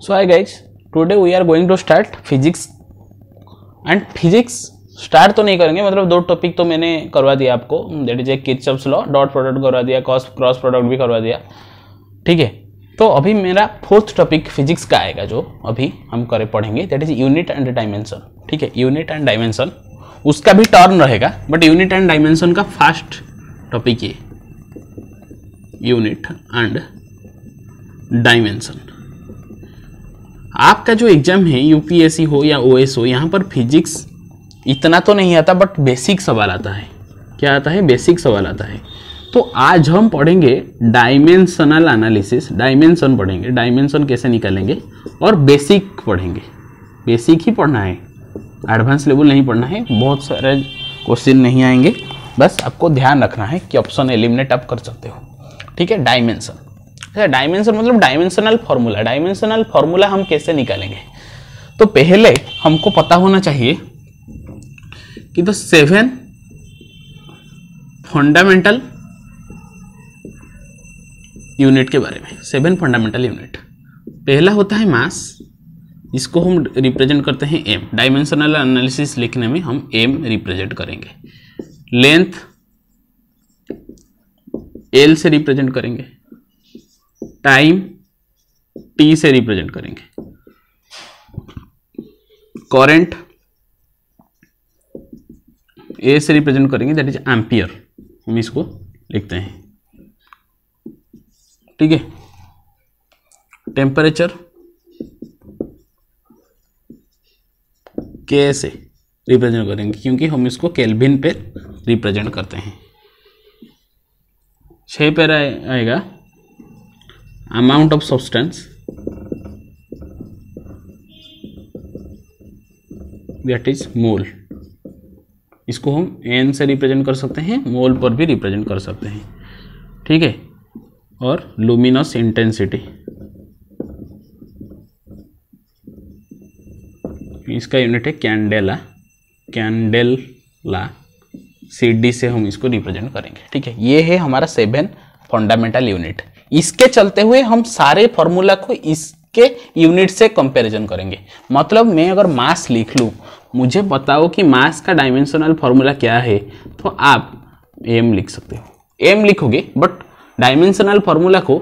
So hi guys, today we are going to start physics and physics start तो नहीं करेंगे, मतलब दो टॉपिक तो मैंने करवा दिया आपको, दैट इज एक किरचॉफ्स लॉ, डॉट प्रोडक्ट करवा दिया, क्रॉस प्रोडक्ट भी करवा दिया, ठीक है। तो अभी मेरा फोर्थ टॉपिक फिजिक्स का आएगा जो अभी हम पढ़ेंगे, that is unit and dimension, ठीक है। यूनिट एंड डायमेंशन उसका भी टर्न रहेगा, बट यूनिट एंड डायमेंशन का फर्स्ट टॉपिक ये यूनिट एंड डायमेंशन। आपका जो एग्जाम है यूपीएससी हो या ओएस हो, यहाँ पर फिजिक्स इतना तो नहीं आता, बट बेसिक सवाल आता है। क्या आता है? बेसिक सवाल आता है। तो आज हम पढ़ेंगे डायमेंशनल एनालिसिस, डायमेंशन पढ़ेंगे, डायमेंशन कैसे निकालेंगे, और बेसिक पढ़ेंगे। बेसिक ही पढ़ना है, एडवांस लेवल नहीं पढ़ना है। बहुत सारे क्वेश्चन नहीं आएंगे, बस आपको ध्यान रखना है कि ऑप्शन एलिमिनेट आप कर सकते हो, ठीक है। डायमेंशन, डायमेंशन मतलब डायमेंशनल फॉर्मूला। डायमेंशनल फॉर्मूला हम कैसे निकालेंगे? तो पहले हमको पता होना चाहिए कि तो 7 फंडामेंटल यूनिट के बारे में। 7 फंडामेंटल यूनिट, पहला होता है मास, इसको हम रिप्रेजेंट करते हैं एम। डायमेंशनल एनालिसिस लिखने में हम एम रिप्रेजेंट करेंगे। लेंथ एल से रिप्रेजेंट करेंगे, टाइम टी से रिप्रेजेंट करेंगे, करंट ए से रिप्रेजेंट करेंगे, दैट इज एम्पियर, हम इसको लिखते हैं, ठीक है। टेम्परेचर के से रिप्रेजेंट करेंगे, क्योंकि हम इसको केल्विन पे रिप्रेजेंट करते हैं। 6 पे आएगा amount of substance, that is mole, इसको हम एन से रिप्रेजेंट कर सकते हैं, मोल पर भी रिप्रेजेंट कर सकते हैं, ठीक है। और लुमिनस इंटेंसिटी, इसका यूनिट है कैंडेला, कैंडेला CD से हम इसको रिप्रेजेंट करेंगे, ठीक है। ये है हमारा 7 फंडामेंटल यूनिट। इसके चलते हुए हम सारे फॉर्मूला को इसके यूनिट से कंपैरिजन करेंगे। मतलब मैं अगर मास लिख लूं, मुझे बताओ कि मास का डायमेंशनल फॉर्मूला क्या है, तो आप एम लिख सकते हो, एम लिखोगे। बट डायमेंशनल फॉर्मूला को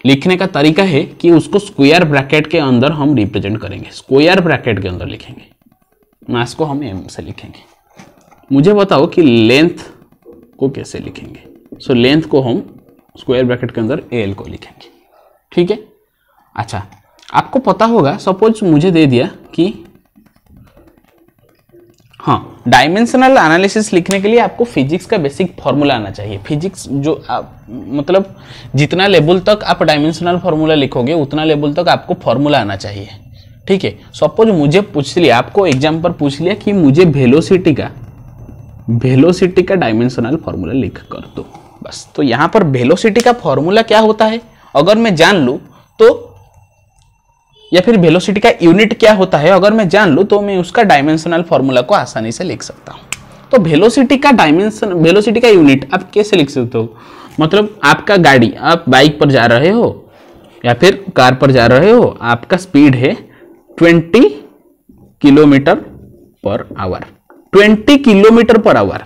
लिखने का तरीका है कि उसको स्क्वायर ब्रैकेट के अंदर हम रिप्रेजेंट करेंगे, स्क्वायर ब्रैकेट के अंदर लिखेंगे। मास को हम एम से लिखेंगे। मुझे बताओ कि लेंथ को कैसे लिखेंगे। सो लेंथ को हम स्क्वायर ब्रैकेट के अंदर एल को लिखेंगे, ठीक है। अच्छा, आपको पता होगा, सपोज मुझे दे दिया कि हाँ, डायमेंशनल एनालिसिस लिखने के लिए आपको फिजिक्स का बेसिक फॉर्मूला आना चाहिए। फिजिक्स जो मतलब जितना लेवल तक आप डायमेंशनल फॉर्मूला लिखोगे, उतना लेवल तक आपको फॉर्मूला आना चाहिए, ठीक है। सपोज मुझे पूछ लिया, आपको एग्जाम पर पूछ लिया कि मुझे वेलोसिटी का डायमेंशनल फॉर्मूला लिख कर दो, बस। तो यहाँ पर वेलोसिटी का फॉर्मूला क्या होता है अगर मैं जान लूँ तो, या फिर वेलोसिटी का यूनिट क्या होता है अगर मैं जान लूँ, तो मैं उसका डायमेंशनल फॉर्मूला को आसानी से लिख सकता हूँ। तो वेलोसिटी का यूनिट आप कैसे लिख सकते हो? मतलब आपका गाड़ी, आप बाइक पर जा रहे हो या फिर कार पर जा रहे हो, आपका स्पीड है 20 kilometre per hour, 20 kilometre per hour,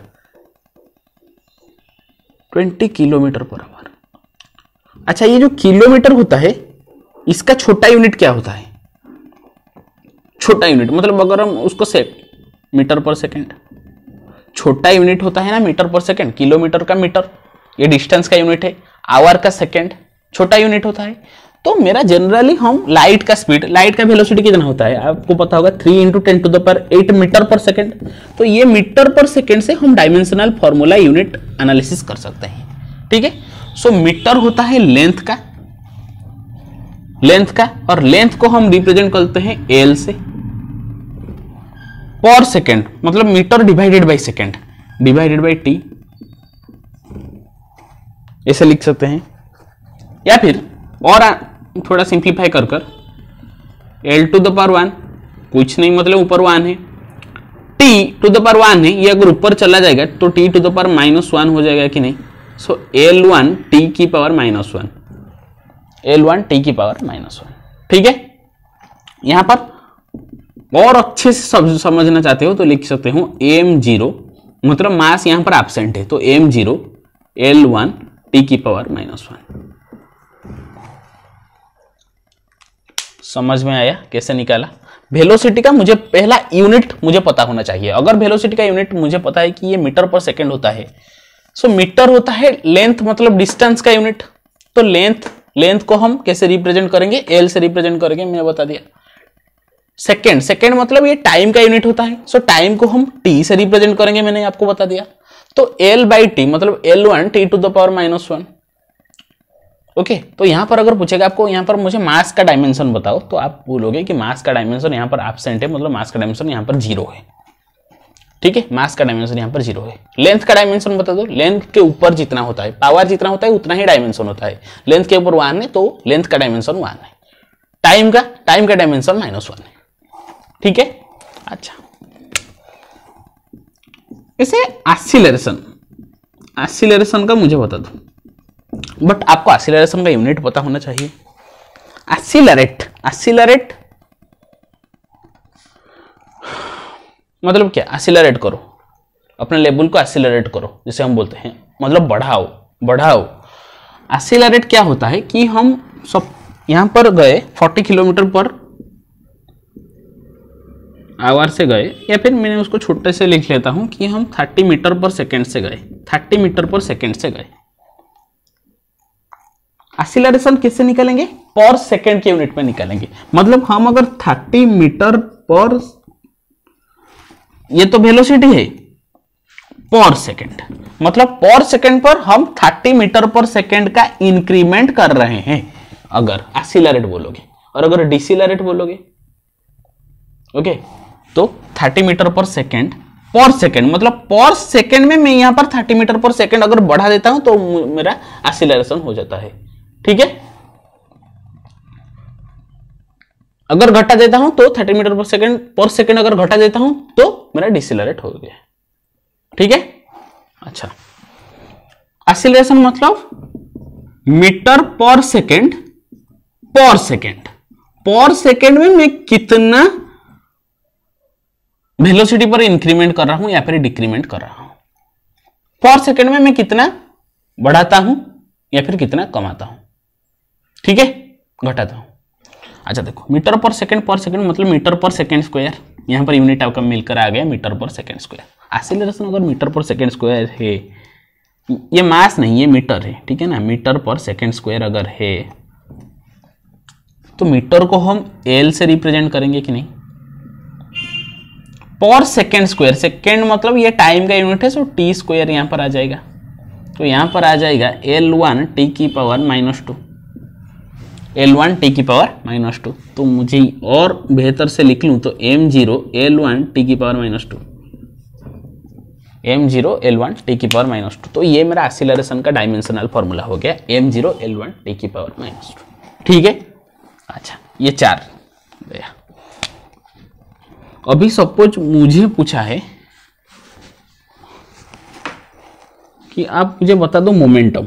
20 kilometre per hour. अच्छा, ये जो किलोमीटर होता है, इसका छोटा यूनिट क्या होता है? छोटा यूनिट मतलब अगर हम उसको मीटर पर सेकंड, छोटा यूनिट होता है ना मीटर पर सेकंड। किलोमीटर का मीटर, ये डिस्टेंस का यूनिट है। आवर का सेकंड छोटा यूनिट होता है। तो मेरा जनरली हम लाइट का स्पीड, लाइट का वेलोसिटी कितना होता है आपको पता होगा, 3 × 10⁸ मीटर पर सेकंड। तो ये मीटर पर सेकंड से हम डायमेंशनल फॉर्मूला यूनिट एनालिसिस कर सकते हैं, ठीक है। सो मीटर होता है लेंथ का, और लेंथ को हम रिप्रेजेंट करते हैं एल से। पर सेकंड मतलब metre divided by second divided by T, ऐसे लिख सकते हैं। या फिर और थोड़ा सिंप्लीफाई कर L⁻⁴ कुछ नहीं, मतलब ऊपर 1 है, T⁻⁴ है, ये अगर ऊपर चला जाएगा तो T⁻⁻1 हो जाएगा कि नहीं। सो L1 T⁻⁻1, L1 T⁻⁻1, ठीक है। यहां पर और अच्छे से समझना चाहते हो तो लिख सकते हो m0 मतलब मास यहां पर एब्सेंट है, तो m0 L1 t की पावर -1। समझ में आया कैसे निकाला? वेलोसिटी का मुझे पहला यूनिट मुझे पता होना चाहिए। अगर वेलोसिटी का यूनिट मुझे पता है कि ये मीटर पर सेकंड होता है, सो मीटर होता है लेंथ मतलब डिस्टेंस का यूनिट, तो लेंथ को हम कैसे रिप्रेजेंट करेंगे? एल से रिप्रेजेंट करेंगे, मैंने बता दिया। सेकंड मतलब ये टाइम का यूनिट होता है, सो टाइम को हम टी से रिप्रेजेंट करेंगे, मैंने आपको बता दिया। तो एल बाई टी मतलब L1 t to the power -1। Okay, तो यहां पर अगर पूछेगा आपको यहां पर मुझे मास का डायमेंशन बताओ, तो आप बोलोगे कि मास का डायमेंशन यहां पर एब्सेंट है, मतलब मास का डायमेंशन यहां पर 0 है। ठीक है, मास का डायमेंशन यहां पर 0 है। लेंथ का डायमेंशन बता दो, लेंथ के ऊपर जितना होता है, पावर जितना होता है उतना ही डायमेंशन होता है। लेंथ के ऊपर 1 है तो लेंथ का डायमेंशन 1 है। टाइम का डायमेंशन -1 है। ठीक है, अच्छा, इसे एक्सीलरेशन का मुझे बता दो, बट आपको एक्सीलरेशन का यूनिट पता होना चाहिए। एक्सीलरेट मतलब क्या? एक्सीलरेट करो, अपने लेवल को एक्सीलरेट करो, जिसे हम बोलते हैं मतलब बढ़ाओ। एक्सीलरेट क्या होता है कि हम सब यहां पर गए 40 किलोमीटर पर आवर से गए, या फिर मैंने उसको छोटे से लिख लेता हूं कि हम 30 मीटर पर सेकेंड से गए, 30 मीटर पर सेकेंड से गए। एक्सीलरेशन किससे निकालेंगे? पर सेकेंड के यूनिट में निकालेंगे। मतलब हम अगर 30 मीटर पर, ये तो वेलोसिटी है, पर सेकेंड मतलब पर सेकेंड पर हम 30 मीटर पर सेकेंड का इंक्रीमेंट कर रहे हैं, अगर एक्सीलरेट बोलोगे। और अगर डिसीलरेट बोलोगे, ओके, तो 30 मीटर पर सेकेंड मतलब पर सेकेंड में मैं यहां पर 30 मीटर पर सेकेंड अगर बढ़ा देता हूं तो मेरा एक्सीलरेशन हो जाता है। ठीक है, अगर घटा देता हूं तो 30 मीटर पर सेकेंड अगर घटा देता हूं तो मेरा डिसेलरेट हो गया। ठीक है, अच्छा, एक्सीलरेशन मतलब मीटर पर सेकेंड में मैं कितना वेलोसिटी पर इंक्रीमेंट कर रहा हूं या फिर डिक्रीमेंट कर रहा हूं। पर सेकेंड में मैं कितना बढ़ाता हूं या फिर कितना कमाता हूं। ठीक है, घटाता हूं। अच्छा देखो, मीटर पर सेकेंड मतलब मीटर पर सेकेंड स्क्वायर, यहां पर यूनिट आपका मिलकर आ गया मीटर पर सेकेंड स्क्वायर। एक्सीलरेशन अगर मीटर पर सेकेंड स्क्वायर है, ये मास नहीं, ये मीटर है। ठीक है ना, मीटर पर सेकेंड स्क्वायर अगर है तो मीटर को हम एल से रिप्रेजेंट करेंगे कि नहीं? पर सेकेंड स्क्वायर, सेकेंड मतलब ये टाइम का यूनिट है, सो टी स्क्वायर यहां पर आ जाएगा। तो यहां पर आ जाएगा L1 t की पावर -2, L1 t की पावर -2। तो मुझे और बेहतर से लिख लूं तो m0 L1 t की पावर -2, m0 L1 t की पावर -2। तो ये मेरा एक्सीलरेशन का डायमेंशनल फॉर्मूला हो गया, m0 L1 t की पावर -2। ठीक है, अच्छा, ये 4 गया। अभी सपोज मुझे पूछा है कि आप मुझे बता दो मोमेंटम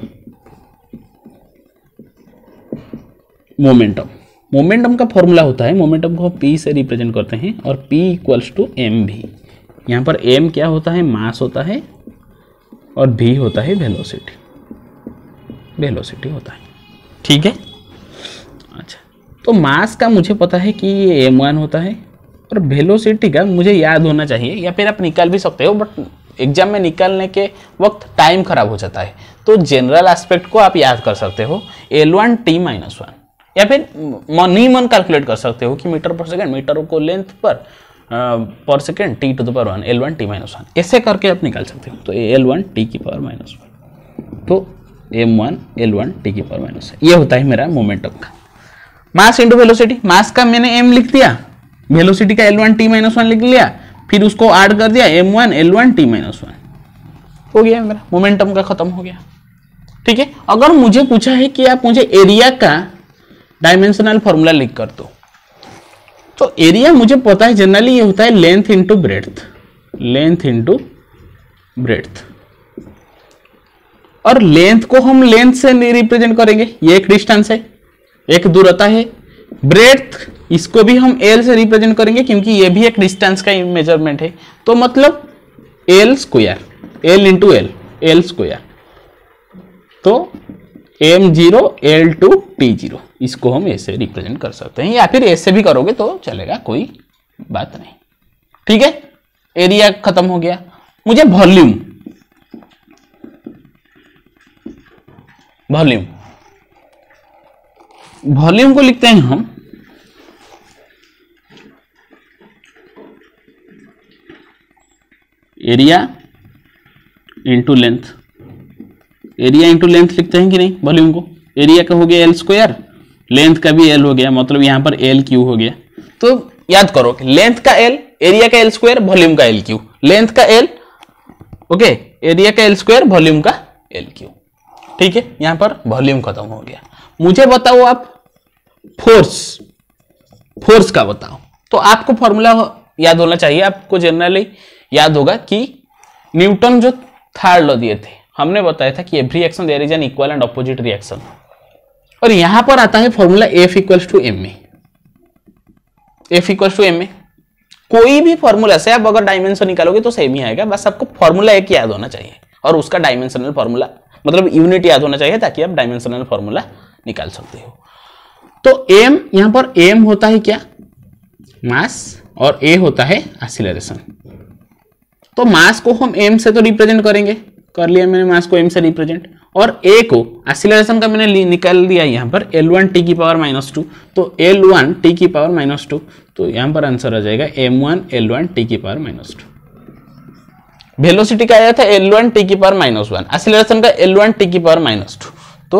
का फॉर्मूला होता है, मोमेंटम को P से रिप्रेजेंट करते हैं और P इक्वल्स टू mv। यहाँ पर m क्या होता है? मास होता है, और v होता है वेलोसिटी होता है। ठीक है, अच्छा, तो मास का मुझे पता है कि ये m1 होता है, और वेलोसिटी का मुझे याद होना चाहिए, या फिर आप निकाल भी सकते हो, बट एग्जाम में निकालने के वक्त टाइम खराब हो जाता है। तो जनरल एस्पेक्ट को आप याद कर सकते हो, L1 t -1, या फिर मन कैलकुलेट कर सकते हो कि मीटर पर सेकेंड, मीटर को लेंथ पर second t to the power 1 L1 t -1, ऐसे करके आप निकाल सकते हो। तो L1 t की पावर -1, तो m1 L1 t की पावर -1, ये होता है मेरा मोमेंटम का। मास इंटू वेलोसिटी, मास का मैंने m लिख दिया, वेलोसिटी का L1 t -1 लिख लिया, फिर उसको ऐड कर दिया m1 L1 t -1, हो गया मेरा मोमेंटम का, खत्म हो गया। ठीक है, अगर मुझे पूछा है कि आप मुझे एरिया का डायमेंशनल फॉर्मूला लिख कर दो, तो एरिया मुझे पता है जनरली ये होता है लेंथ इंटू ब्रेड्थ, और लेंथ को हम लेंथ से रिप्रेजेंट करेंगे, ये एक डिस्टेंस है, एक दूरता है। ब्रेड्थ इसको भी हम एल से रिप्रेजेंट करेंगे क्योंकि ये भी एक डिस्टेंस का मेजरमेंट है, तो मतलब L square, L into L, L square, तो m0 L2 T0, इसको हम ऐसे रिप्रेजेंट कर सकते हैं, या फिर ऐसे भी करोगे तो चलेगा, कोई बात नहीं। ठीक है, एरिया खत्म हो गया। मुझे वॉल्यूम, वॉल्यूम, वॉल्यूम को लिखते हैं हम area into length, area into length लिखते हैं कि नहीं वॉल्यूम को। एरिया का हो गया एल स्क्वायर, लेंथ का भी एल हो गया, मतलब यहां पर एल क्यू हो गया। तो याद करो, लेंथ का एल, एरिया का एल स्क्वायर, वॉल्यूम का एल क्यू, लेंथ का एल, ओके, एरिया का एल स्क्वायर, वॉल्यूम का एल क्यू। ठीक है, यहां पर वॉल्यूम खत्म हो गया। मुझे बताओ आप फोर्स, फोर्स का बताओ। तो आपको फॉर्मूला याद होना चाहिए, आपको जनरली याद होगा कि न्यूटन जो थर्ड लॉ दिए थे, हमने बताया था कि every action there is an equal and opposite reaction, और यहां पर आता है formula F equals to M A, F equals to M A. कोई भी फॉर्मूला से आप अगर डायमेंशन निकालोगे तो सेम ही आएगा, बस आपको फॉर्मूला एक याद होना चाहिए और उसका डायमेंशनल फॉर्मूला, मतलब यूनिट याद होना चाहिए, ताकि आप डायमेंशनल फॉर्मूला निकाल सकते हो। तो एम, यहां पर एम होता है क्या, मास, और ए होता है एक्सीलरेशन। तो मास को हम एम से तो रिप्रेजेंट करेंगे, कर लिया मैंने मास को एम से रिप्रेजेंट, और ए को एक्सीलरेशन का मैंने निकाल दिया यहां पर L1 t की पावर -2, तो L1 t की पावर -2, तो यहां पर आंसर आ जाएगा m1 L1 t की पावर -2। वेलोसिटी का आया था L1 t की पावर -1, एक्सीलरेशन का L1 t की पावर -2, तो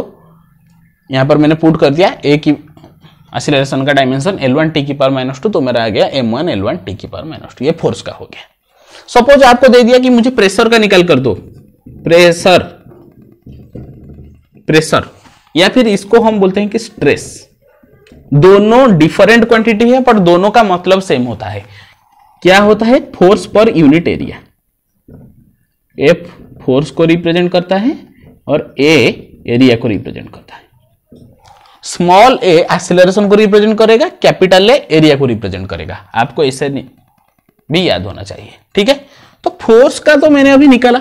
यहां पर मैंने पुट कर दिया ए की एक्सीलरेशन का डायमेंशन L1 t की पावर -2, तो मेरा आ गया m1 L1 t की पावर -2। ये फोर्स का हो गया। सपोज आपको दे दिया कि मुझे प्रेशर का निकाल कर दो, प्रेशर, प्रेशर, या फिर इसको हम बोलते हैं कि स्ट्रेस। दोनों डिफरेंट क्वांटिटी है पर दोनों का मतलब सेम होता है। क्या होता है, force per unit area. F force को रिप्रेजेंट करता है और A एरिया को रिप्रेजेंट करता है। स्मॉल a एक्सीलरेशन को रिप्रेजेंट करेगा, कैपिटल A एरिया को रिप्रेजेंट करेगा। आपको ऐसे भी याद होना चाहिए। ठीक है, तो फोर्स का तो मैंने अभी निकाला,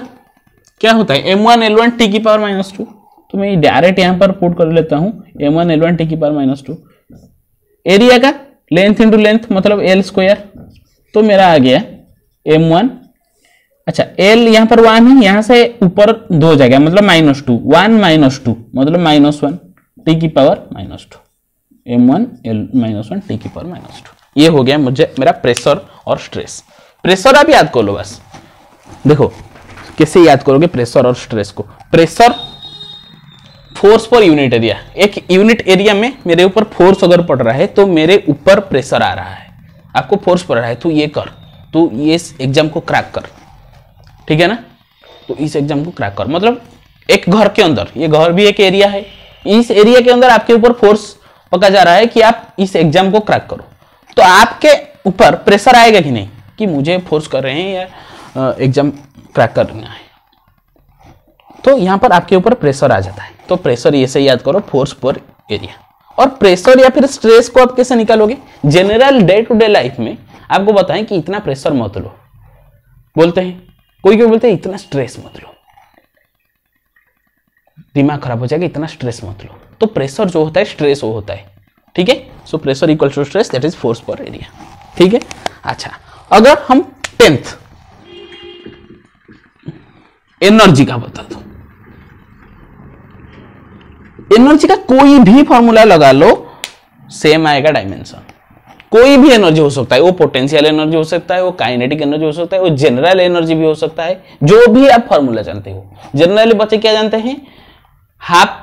क्या होता है m1 L1 t की पावर -2, तो मैं डायरेक्ट यहां पर पुट कर लेता हूं m1 L1 t की पावर -2। एरिया का लेंथ इंटू लेंथ, मतलब एल स्क्वायर, तो मेरा आ गया m1, अच्छा l यहां पर 1 है, यहां से ऊपर 2 हो जाएगा, मतलब -2, 1 -2 मतलब -1 t की पावर -2, m1 -1 t की पावर -2। ये हो गया मुझे मेरा प्रेशर और स्ट्रेस। प्रेशर आप याद कर लो बस, देखो कैसे याद करोगे प्रेशर और स्ट्रेस को। Pressure force per unit area, एक यूनिट एरिया में मेरे ऊपर फोर्स अगर पड़ रहा है तो मेरे ऊपर प्रेशर आ रहा है। आपको फोर्स पड़ रहा है, तू ये कर, तू ये एग्जाम को क्रैक कर, ठीक है ना, तो इस एग्जाम को क्रैक कर, मतलब एक घर के अंदर, ये घर भी एक एरिया है, इस एरिया के अंदर आपके ऊपर फोर्स पका जा रहा है कि आप इस एग्जाम को क्रैक करो, तो आपके ऊपर प्रेशर आएगा कि नहीं कि मुझे फोर्स कर रहे हैं या एग्जाम क्रैक करना है, तो यहां पर आपके ऊपर प्रेशर आ जाता है। तो प्रेशर ये से याद करो, फोर्स पर एरिया। और प्रेशर या फिर स्ट्रेस को आप कैसे निकालोगे, general day to day life में आपको बताएं कि इतना प्रेशर मत लो, बोलते हैं कोई कोई बोलते हैं इतना स्ट्रेस मत लो, दिमाग खराब हो जाएगा, इतना स्ट्रेस मत लो। तो प्रेशर जो होता है स्ट्रेस वो होता है, ठीक है। So pressure equal to stress, that is force पर एरिया, ठीक है। अच्छा, अगर हम 10th एनर्जी का बता दो, एनर्जी का कोई भी फॉर्मूला लगा लो सेम आएगा डायमेंशन। कोई भी एनर्जी हो सकता है, वो पोटेंशियल एनर्जी हो सकता है, वो काइनेटिक एनर्जी हो सकता है, वो जनरल एनर्जी भी हो सकता है, जो भी आप फॉर्मूला जानते हो। जनरली बच्चे क्या जानते हैं, हाफ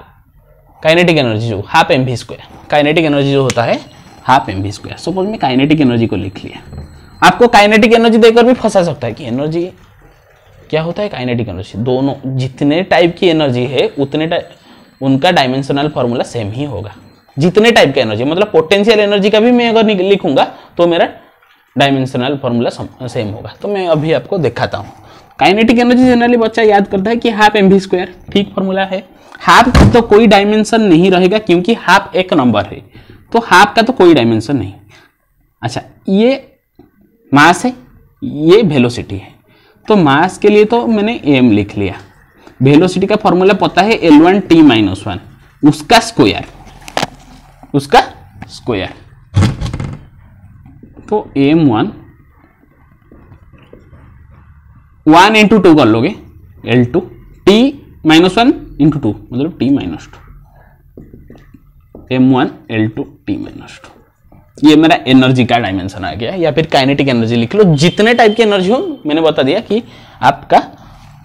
काइनेटिक एनर्जी, जो half M V square, kinetic energy जो होता है half M V square. Suppose मैं काइनेटिक एनर्जी को लिख लिया, आपको काइनेटिक एनर्जी देकर भी फंसा सकता है कि एनर्जी क्या होता है, काइनेटिक एनर्जी। दोनों जितने टाइप की एनर्जी है उतने उनका डायमेंशनल फॉर्मूला सेम ही होगा। जितने टाइप की एनर्जी, मतलब पोटेंशियल एनर्जी का भी मैं अगर लिखूंगा तो मेरा डायमेंशनल फॉर्मूला सेम होगा। तो मैं अभी आपको दिखाता हूं। काइनेटिक एनर्जी जनरली बच्चा याद करता है कि हाफ एम वी स्क्वायर, ठीक फॉर्मूला है। हाफ तो कोई डायमेंशन नहीं रहेगा क्योंकि हाफ एक नंबर है, तो हाफ का तो कोई डायमेंशन नहीं। अच्छा, ये मास है, ये वेलोसिटी है। तो मास के लिए तो मैंने m लिख लिया, वेलोसिटी का फॉर्मूला पता है L1 t माइनस 1, उसका स्क्वायर, उसका स्क्वायर। तो m1 1 इंटू 2 कर लोगे, L2 t माइनस 1 इंटू 2 मतलब t minus 2, m1 L2 t minus 2। ये मेरा एनर्जी का डायमेंशन आ गया, या फिर काइनेटिक एनर्जी लिख लो। जितने टाइप की एनर्जी हो मैंने बता दिया कि आपका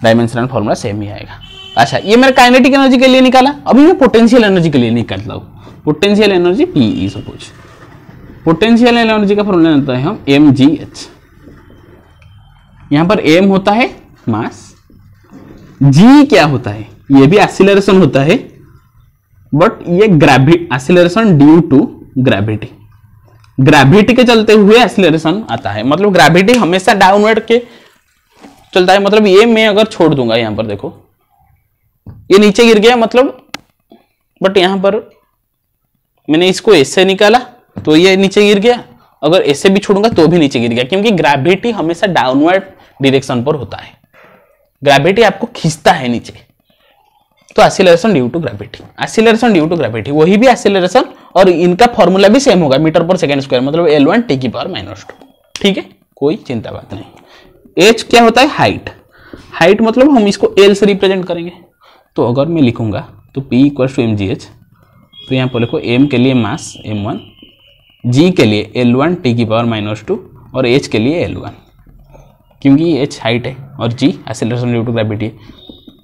डायमेंशनल फॉर्मूला सेम ही आएगा। अच्छा, ये मेरा काइनेटिक एनर्जी के लिए निकाला, अभी मैं पोटेंशियल एनर्जी के लिए निकालता हूँ। Potential energy PE suppose, potential energy का फॉर्मूला होता है हम mgh। यहां पर m होता है मास, g क्या होता है, ये भी एक्सीलरेशन होता है, बट ये gravity, acceleration due to gravity, gravity के चलते हुए एक्सीलरेशन आता है। मतलब ग्रेविटी हमेशा डाउनवर्ड के चलता है। मतलब ये मैं अगर छोड़ दूंगा, यहां पर देखो ये नीचे गिर गया, मतलब बट यहां पर मैंने इसको ऐसे निकाला तो ये नीचे गिर गया, अगर ऐसे भी छोड़ूंगा तो भी नीचे गिर गया, क्योंकि ग्रेविटी हमेशा डाउनवर्ड डायरेक्शन पर होता है, ग्रेविटी आपको खींचता है नीचे। तो acceleration due to gravity, acceleration due to gravity, वही भी एक्सीलरेशन, और इनका फॉर्मूला भी सेम होगा, मीटर पर सेकंड स्क्वायर, मतलब L1 t की पावर माइनस 2। ठीक है, कोई चिंता बात नहीं। h क्या होता है, हाइट, हाइट मतलब हम इसको L से रिप्रेजेंट करेंगे। तो अगर मैं लिखूंगा तो P इक्वल टू mgh, तो यहाँ पर लिखो m के लिए मास m1, g के लिए L1 t की पावर माइनस 2 और h के लिए L1, क्योंकि h हाइट है और g acceleration due to gravity.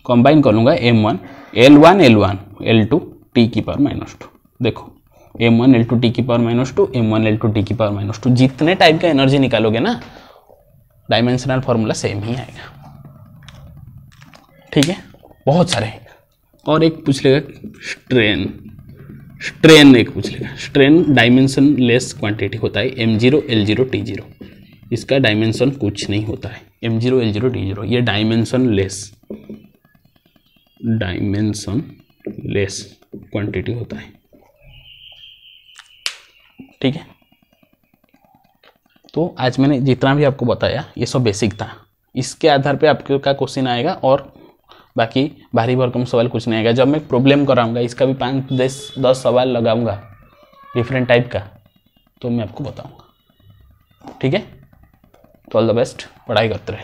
Combine कर लूंगा m1 L1 L1 L2 t की पावर माइनस 2। देखो m1 L2 t की power minus 2, m1 L2 t की पावर माइनस 2, जितने टाइप का एनर्जी निकालोगे ना डायमेंशनल फॉर्मूला सेम ही आएगा। ठीक है, बहुत सारे। और एक पूछ लेगा स्ट्रेन, स्ट्रेन एक पूछ लेगा। स्ट्रेन डायमेंशन लेस क्वांटिटी होता है, m0 L0 T0, इसका डायमेंशन कुछ नहीं होता है, m0 L0 T0, ये डायमेंशन लेस क्वांटिटी होता है। ठीक है, तो आज मैंने जितना भी आपको बताया ये सब बेसिक था, इसके आधार पे आपके का क्वेश्चन आएगा, और बाकी भारी भरकम सवाल कुछ नहीं आएगा। जब मैं प्रॉब्लम कराऊंगा इसका भी 5-10 सवाल लगाऊंगा डिफरेंट टाइप का, तो मैं आपको बताऊंगा। ठीक है, तो ऑल द बेस्ट, पढ़ाई करते रहे।